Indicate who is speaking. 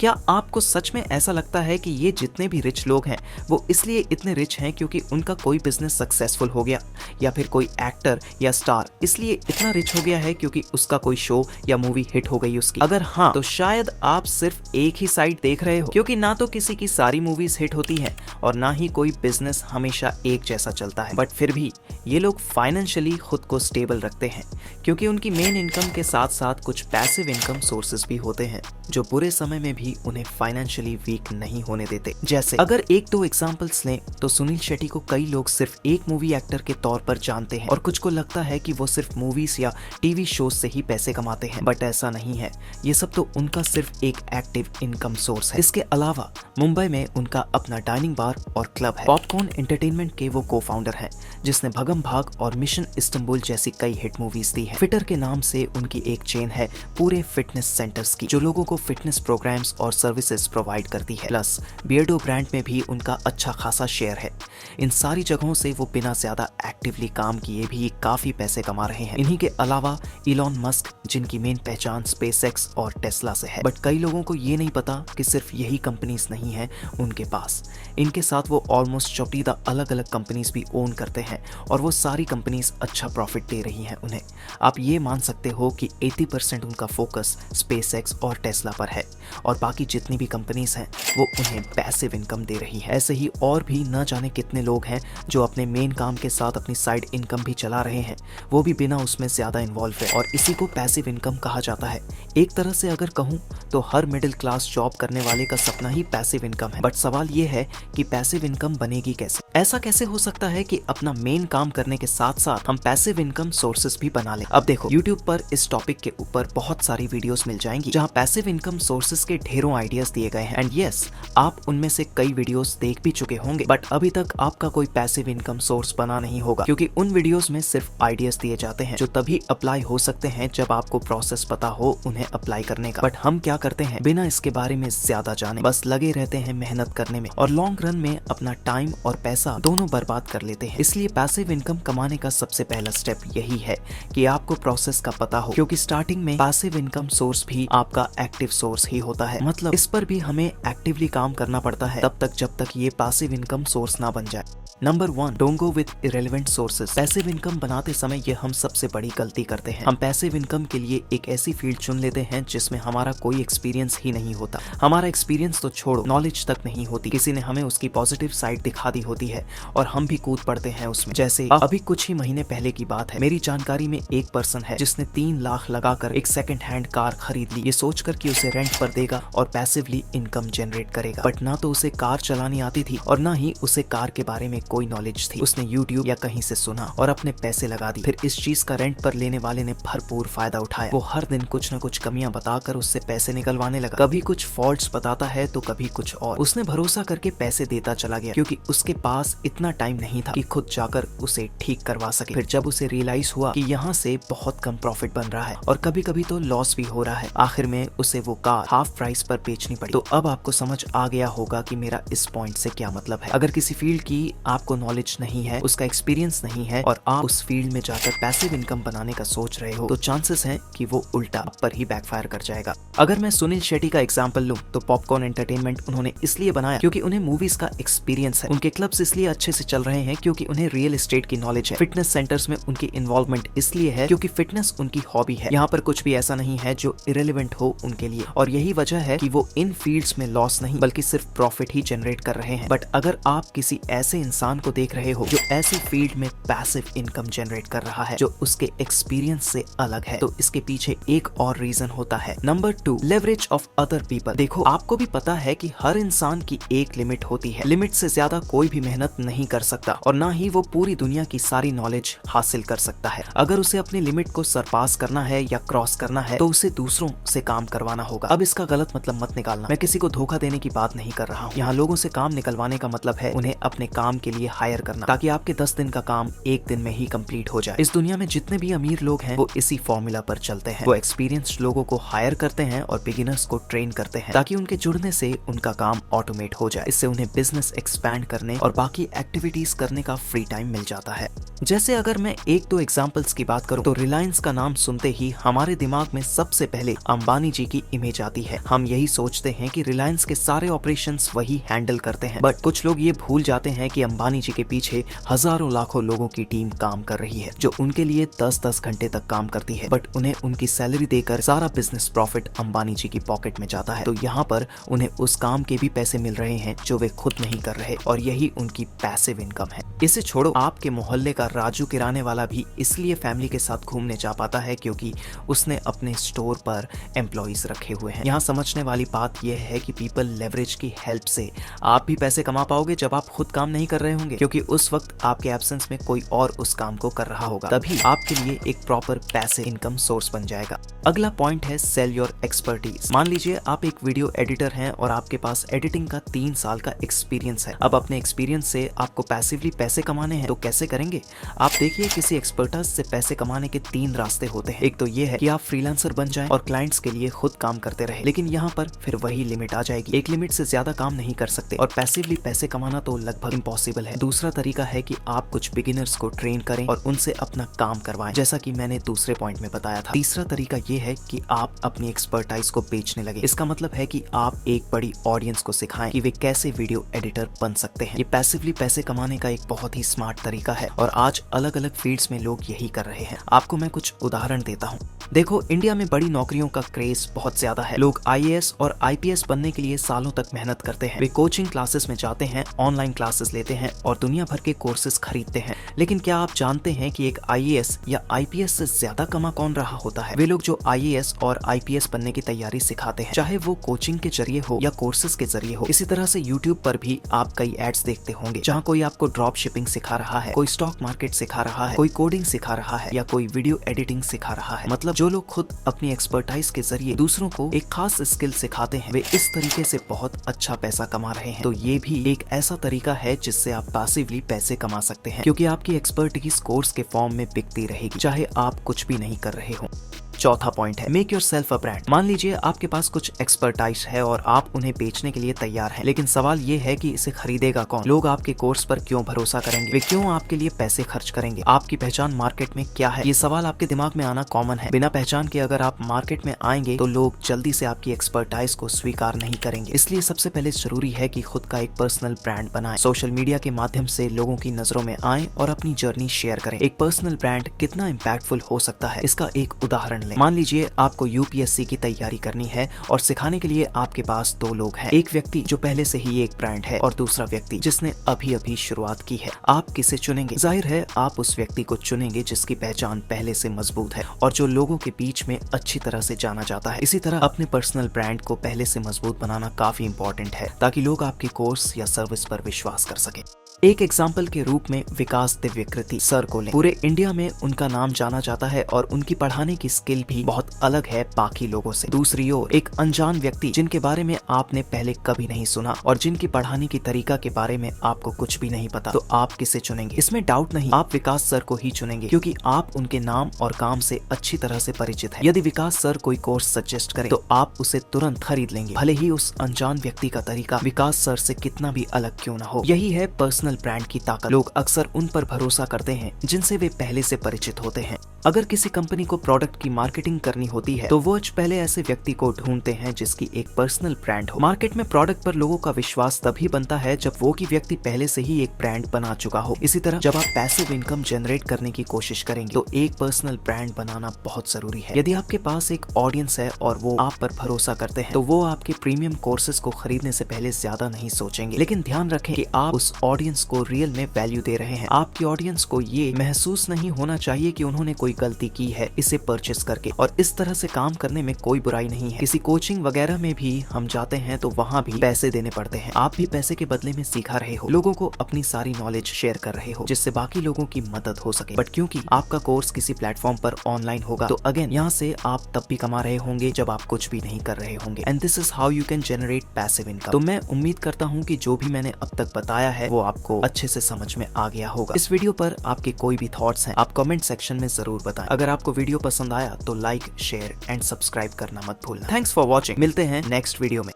Speaker 1: क्या आपको सच में ऐसा लगता है कि ये जितने भी रिच लोग हैं वो इसलिए इतने रिच हैं क्योंकि उनका कोई बिजनेस सक्सेसफुल हो गया, या फिर कोई एक्टर या स्टार इसलिए इतना रिच हो गया है क्योंकि उसका कोई शो या मूवी हिट हो गई उसकी? अगर हाँ, तो शायद आप सिर्फ एक ही साइड देख रहे हो, क्योंकि ना तो किसी की सारी मूवीज हिट होती हैं और ना ही कोई बिजनेस हमेशा एक जैसा चलता है। बट फिर भी ये लोग फाइनेंशियली खुद को स्टेबल रखते हैं क्योंकि उनकी मेन इनकम के साथ साथ कुछ पैसिव इनकम सोर्सेज भी होते हैं जो बुरे समय में भी उन्हें फाइनेंशियली वीक नहीं होने देते। जैसे अगर एक दो एग्जांपल्स लें तो सुनील शेट्टी को कई लोग सिर्फ एक मूवी एक्टर के तौर पर जानते हैं और कुछ को लगता है कि वो सिर्फ मूवीज या टीवी शोज से ही पैसे कमाते हैं, बट ऐसा नहीं है। ये सब तो उनका सिर्फ एक एक्टिव इनकम सोर्स है। इसके अलावा मुंबई में उनका अपना डाइनिंग बार और क्लब है। पॉपकॉर्न एंटरटेनमेंट के वो को फाउंडर है जिसने भगम भाग और मिशन इस्तांबुल जैसी कई हिट मूवीज दी है। फिटर के नाम से उनकी एक चेन है पूरे फिटनेस सेंटर्स की जो लोगों को फिटनेस प्रोग्राम्स और सर्विसेज प्रोवाइड करती है। प्लस बियर्डो ब्रांड में भी उनका अच्छा खासा शेयर है। इन सारी जगहों से वो बिना ज्यादा एक्टिवली काम किए भी काफी पैसे कमा रहे हैं। इन्हीं के अलावा इलॉन मस्क, जिनकी मेन पहचान स्पेसएक्स और टेस्ला से है। बट कई लोगों को ये नहीं पता कि सिर्फ यही कंपनीज नहीं है उनके पास। इनके साथ वो ऑलमोस्ट 14 अलग अलग कंपनीज भी ओन करते हैं और वो सारी कंपनीज अच्छा प्रॉफिट दे रही हैं उन्हें। आप ये मान सकते हो कि 80% उनका फोकस स्पेसएक्स और टेस्ला पर है और बाकी जितनी भी कंपनीज हैं वो उन्हें पैसिव इनकम दे रही है। ऐसे ही और भी न जाने कितने लोग हैं जो अपने मेन काम के साथ अपनी साइड इनकम भी चला रहे हैं, वो भी बिना उसमें ज्यादा इन्वॉल्व है, और इसी को पैसिव इनकम कहा जाता है। एक तरह से अगर कहूँ तो हर मिडिल क्लास जॉब करने वाले का सपना ही पैसिव इनकम है। बट सवाल ये है कि पैसिव इनकम बनेगी कैसे? ऐसा कैसे हो सकता है कि अपना मेन काम करने के साथ साथ हम पैसिव इनकम सोर्सेस भी बना लें? अब देखो, YouTube पर इस टॉपिक के ऊपर बहुत सारी वीडियोस मिल जाएंगी जहां पैसिव इनकम सोर्सेस के ढेरों आइडियाज दिए गए हैं। एंड यस, आप उनमें से कई वीडियोस देख भी चुके होंगे, बट अभी तक आपका कोई पैसिव इनकम सोर्स बना नहीं होगा क्योंकि उन वीडियोस में सिर्फ आइडियाज दिए जाते हैं जो तभी अप्लाई हो सकते हैं जब आपको प्रोसेस पता हो उन्हें अप्लाई करने का। बट हम क्या करते हैं, बिना इसके बारे में ज्यादा जाने बस लगे रहते हैं मेहनत करने में और लॉन्ग रन में अपना टाइम और पैसा दोनों बर्बाद कर लेते हैं। इसलिए पैसिव इनकम कमाने का सबसे पहला स्टेप यही है कि आपको प्रोसेस का पता हो, क्योंकि स्टार्टिंग में पैसिव इनकम सोर्स भी आपका एक्टिव सोर्स ही होता है। मतलब इस पर भी हमें एक्टिवली काम करना पड़ता है तब तक जब तक ये पैसिव इनकम सोर्स ना बन जाए। Number 1, don't go with irrelevant sources. Passive income बनाते समय ये हम सबसे बड़ी गलती करते हैं। हम पैसिव इनकम के लिए एक ऐसी फील्ड चुन लेते हैं जिसमें हमारा कोई एक्सपीरियंस ही नहीं होता। हमारा एक्सपीरियंस तो छोड़ो, नॉलेज तक नहीं होती। किसी ने हमें उसकी पॉजिटिव साइड दिखा दी होती है और हम भी कूद पड़ते हैं उसमें। जैसे अभी कुछ ही महीने पहले की बात है, मेरी जानकारी में एक पर्सन है जिसने 3 लाख लगाकर एक सेकंड हैंड कार खरीद ली, ये सोचकर कि उसे रेंट पर देगा और पैसिवली इनकम जनरेट करेगा। बट ना तो उसे कार चलानी आती थी और ना ही उसे कार के बारे में कोई नॉलेज थी। उसने यूट्यूब या कहीं से सुना और अपने पैसे लगा दी। फिर इस चीज का रेंट पर लेने वाले ने भरपूर फायदा उठाया। वो हर दिन कुछ न कुछ कमियां बताकर उससे पैसे निकलवाने लगा। कभी कुछ फॉल्ट्स बताता है तो कभी कुछ और। उसने भरोसा करके पैसे देता चला गया क्योंकि उसके पास इतना टाइम नहीं था कि खुद जाकर उसे ठीक करवा सके। फिर जब उसे रियलाइज हुआ कि यहाँ से बहुत कम प्रॉफिट बन रहा है और कभी कभी तो लॉस भी हो रहा है, आखिर में उसे वो कार हाफ प्राइस पर बेचनी पड़ी। तो अब आपको समझ आ गया होगा कि मेरा इस पॉइंट से क्या मतलब है। अगर किसी फील्ड की आपको नॉलेज नहीं है, उसका एक्सपीरियंस नहीं है और आप उस फील्ड में जाकर पैसिव इनकम बनाने का सोच रहे हो, तो चांसेस हैं कि वो उल्टा आप पर ही बैकफायर कर जाएगा। अगर मैं सुनील शेट्टी का एग्जांपल लूं तो पॉपकॉर्न एंटरटेनमेंट उन्होंने इसलिए बनाया क्योंकि उन्हें मूवीज का एक्सपीरियंस है। उनके क्लब्स इसलिए अच्छे से चल रहे हैं क्योंकि उन्हें रियल एस्टेट की नॉलेज है। फिटनेस सेंटर्स में उनकी इन्वॉल्वमेंट इसलिए है क्योंकि फिटनेस उनकी हॉबी है। यहाँ पर कुछ भी ऐसा नहीं है जो इरेलेवेंट हो उनके लिए, और यही वजह है कि वो इन फील्ड्स में लॉस नहीं बल्कि सिर्फ प्रॉफिट ही जनरेट कर रहे हैं। बट अगर आप किसी ऐसे इंसान को देख रहे हो जो ऐसी फील्ड में पैसिव इनकम जनरेट कर रहा है जो उसके एक्सपीरियंस से अलग है, तो इसके पीछे एक और रीजन होता है। Number 2, leverage of other people. देखो, आपको भी पता है कि हर इंसान की एक लिमिट होती है। लिमिट से ज्यादा कोई भी मेहनत नहीं कर सकता और ना ही वो पूरी दुनिया की सारी नॉलेज हासिल कर सकता है। अगर उसे अपनी लिमिट को सरपास करना है या क्रॉस करना है तो उसे दूसरों से काम करवाना होगा। अब इसका गलत मतलब मत निकालना, मैं किसी को धोखा देने की बात नहीं कर रहा हूँ। यहाँ लोगों से काम निकलवाने का मतलब है उन्हें अपने काम के लिए हायर करना ताकि आपके 10 दिन का काम 1 दिन में ही कंप्लीट हो जाए। इस दुनिया में जितने भी अमीर लोग हैं वो इसी फॉर्मूला पर चलते हैं। वो एक्सपीरियंस्ड लोगों को हायर करते हैं और बिगिनर्स को ट्रेन करते हैं ताकि उनके जुड़ने से उनका काम ऑटोमेट हो जाए। इससे उन्हें बिजनेस एक्सपैंड करने और बाकी एक्टिविटीज करने का फ्री टाइम मिल जाता है। जैसे अगर मैं 1-2 एग्जांपल्स की बात करूं तो रिलायंस का नाम सुनते ही हमारे दिमाग में सबसे पहले अंबानी जी की इमेज आती है। हम यही सोचते हैं कि रिलायंस के सारे ऑपरेशंस वही हैंडल करते हैं, बट कुछ लोग ये भूल जाते हैं कि अंबानी जी के पीछे हजारों लाखों लोगों की टीम काम कर रही है, जो उनके लिए 10-10 घंटे तक काम करती है, बट उन्हें उनकी सैलरी देकर सारा बिजनेस प्रॉफिट अंबानी जी की पॉकेट में जाता है। तो यहाँ पर उन्हें उस काम के भी पैसे मिल रहे हैं जो वे खुद नहीं कर रहे, और यही उनकी पैसिव इनकम है। इसे छोड़ो, आपके मोहल्ले का राजू किराने वाला भी इसलिए फैमिली के साथ घूमने जा पाता है क्योंकि उसने अपने स्टोर पर एम्प्लॉइज रखे हुए हैं। यहाँ समझने वाली बात यह है कि पीपल लेवरेज की हेल्प से आप भी पैसे कमा पाओगे जब आप खुद काम नहीं कर रहे होंगे, क्योंकि उस वक्त आपके एब्सेंस में कोई और उस काम को कर रहा होगा। तभी आपके लिए एक प्रॉपर पैसिव इनकम सोर्स बन जाएगा। अगला पॉइंट है सेल योर एक्सपर्टीज। मान लीजिए आप एक वीडियो एडिटर हैं और आपके पास एडिटिंग का 3 साल का एक्सपीरियंस है। अब अपने एक्सपीरियंस से आपको पैसिवली पैसे कमाने हैं, तो कैसे करेंगे? आप देखिए, किसी एक्सपर्टाइज से पैसे कमाने के 3 रास्ते होते हैं। एक तो ये है कि आप फ्रीलांसर बन जाएं और क्लाइंट्स के लिए खुद काम करते रहे, लेकिन यहाँ पर फिर वही लिमिट आ जाएगी। एक लिमिट से ज्यादा काम नहीं कर सकते और पैसिवली पैसे कमाना तो लगभग इम्पॉसिबल है। दूसरा तरीका है कि आप कुछ बिगिनर्स को ट्रेन करें और उनसे अपना काम करवाएं, जैसा कि मैंने दूसरे पॉइंट में बताया था। तीसरा तरीका ये है कि आप अपनी एक्सपर्टाइज को बेचने लगे। इसका मतलब है कि आप एक बड़ी ऑडियंस को सिखाएं कि वे कैसे वीडियो एडिटर बन सकते हैं। ये पैसिवली पैसे कमाने का एक बहुत ही स्मार्ट तरीका है और आज अलग अलग फील्ड्स में लोग यही कर रहे हैं। आपको मैं कुछ उदाहरण देता हूँ। देखो, इंडिया में बड़ी नौकरियों का क्रेज बहुत ज्यादा है। लोग IAS और IPS बनने के लिए सालों तक मेहनत करते हैं। वे कोचिंग क्लासेस में जाते हैं, ऑनलाइन क्लासेस लेते हैं और दुनिया भर के कोर्सेज खरीदते हैं। लेकिन क्या आप जानते हैं कि एक IAS या IPS से ज्यादा कमा कौन रहा होता है? वे लोग जो IAS और IPS बनने की तैयारी सिखाते हैं, चाहे वो कोचिंग के जरिए हो या कोर्सेज के जरिए हो। इसी तरह से YouTube पर भी आप कई एड्स देखते होंगे जहाँ कोई आपको ड्रॉप शिपिंग सिखा रहा है, कोई स्टॉक मार्केट सिखा रहा है, कोई कोडिंग सिखा रहा है या कोई वीडियो एडिटिंग सिखा रहा है। मतलब जो लोग खुद अपनी एक्सपर्टाइज के जरिए दूसरों को एक खास स्किल सिखाते हैं, वे इस तरीके से बहुत अच्छा पैसा कमा रहे हैं। तो ये भी एक ऐसा तरीका है जिससे आप पैसिवली पैसे कमा सकते हैं, क्योंकि आपकी एक्सपर्टीज कोर्स के फॉर्म में बिकती रहेगी, चाहे आप कुछ भी नहीं कर रहे हो। चौथा पॉइंट है make your self a brand. मान लीजिए आपके पास कुछ एक्सपर्टाइज है और आप उन्हें बेचने के लिए तैयार हैं, लेकिन सवाल ये है कि इसे खरीदेगा कौन? लोग आपके कोर्स पर क्यों भरोसा करेंगे? वे क्यों आपके लिए पैसे खर्च करेंगे? आपकी पहचान मार्केट में क्या है? ये सवाल आपके दिमाग में आना कॉमन है। बिना पहचान के अगर आप मार्केट में आएंगे तो लोग जल्दी से आपकी एक्सपर्टाइज को स्वीकार नहीं करेंगे। इसलिए सबसे पहले जरूरी है कि खुद का एक पर्सनल ब्रांड बनाएं। सोशल मीडिया के माध्यम से लोगों की नजरों में आएं और अपनी जर्नी शेयर करें। एक पर्सनल ब्रांड कितना इम्पैक्टफुल हो सकता है, इसका एक उदाहरण लें। मान लीजिए आपको UPSC की तैयारी करनी है और सिखाने के लिए आपके पास 2 लोग हैं। एक व्यक्ति जो पहले से ही एक ब्रांड है और दूसरा व्यक्ति जिसने अभी अभी शुरुआत की है। आप किसे चुनेंगे? जाहिर है आप उस व्यक्ति को चुनेंगे जिसकी पहचान पहले से मजबूत है और जो लोगों के बीच में अच्छी तरह से जाना जाता है। इसी तरह अपने पर्सनल ब्रांड को पहले से मजबूत बनाना काफी इंपॉर्टेंट है, ताकि लोग आपके कोर्स या सर्विस पर विश्वास कर सके। एक एग्जाम्पल के रूप में विकास दिव्यकृति सर को लें। पूरे इंडिया में उनका नाम जाना जाता है और उनकी पढ़ाने की स्किल भी बहुत अलग है बाकी लोगों से। दूसरी ओर एक अनजान व्यक्ति जिनके बारे में आपने पहले कभी नहीं सुना और जिनकी पढ़ाने की तरीका के बारे में आपको कुछ भी नहीं पता, तो आप किसे चुनेंगे? इसमें डाउट नहीं, आप विकास सर को ही चुनेंगे, क्योंकि आप उनके नाम और काम से अच्छी तरह से परिचित है। यदि विकास सर कोई कोर्स सजेस्ट करें तो आप उसे तुरंत खरीद लेंगे, भले ही उस अनजान व्यक्ति का तरीका विकास सर से कितना भी अलग क्यों ना हो। यही है पर्सनल ब्रांड की ताकत। लोग अक्सर उन पर भरोसा करते हैं जिनसे वे पहले से परिचित होते हैं। अगर किसी कंपनी को प्रोडक्ट की मार्केटिंग करनी होती है तो वो पहले ऐसे व्यक्ति को ढूंढते हैं जिसकी एक पर्सनल ब्रांड हो। मार्केट में प्रोडक्ट पर लोगों का विश्वास तभी बनता है जब वो की व्यक्ति पहले से ही एक ब्रांड बना चुका हो। इसी तरह जब आप पैसिव इनकम जनरेट करने की कोशिश करेंगे तो एक पर्सनल ब्रांड बनाना बहुत जरूरी है। यदि आपके पास एक ऑडियंस है और वो आप पर भरोसा करते हैं तो वो आपके प्रीमियम कोर्सेज को खरीदने से पहले ज्यादा नहीं सोचेंगे। लेकिन ध्यान रखें कि आप उस ऑडियंस को रियल में वैल्यू दे रहे हैं। आपकी ऑडियंस को ये महसूस नहीं होना चाहिए कि उन्होंने कोई गलती की है इसे परचेस करके, और इस तरह से काम करने में कोई बुराई नहीं है। किसी कोचिंग वगैरह में भी हम जाते हैं तो वहाँ भी पैसे देने पड़ते हैं। आप भी पैसे के बदले में सिखा रहे हो, लोगों को अपनी सारी नॉलेज शेयर कर रहे हो जिससे बाकी लोगों की मदद हो सके। बट क्योंकि आपका कोर्स किसी प्लेटफॉर्म पर ऑनलाइन होगा तो अगेन यहाँ से आप तब भी कमा रहे होंगे जब आप कुछ भी नहीं कर रहे होंगे। And this is how you can generate passive income. तो मैं उम्मीद करता हूँ कि जो भी मैंने अब तक बताया है वो आपको अच्छे से समझ में आ गया होगा। इस वीडियो पर आपके कोई भी थॉट्स हैं आप कमेंट सेक्शन में जरूर बताएं। अगर आपको वीडियो पसंद आया तो लाइक, शेयर एंड सब्सक्राइब करना मत भूलना। Thanks for watching. मिलते हैं नेक्स्ट वीडियो में।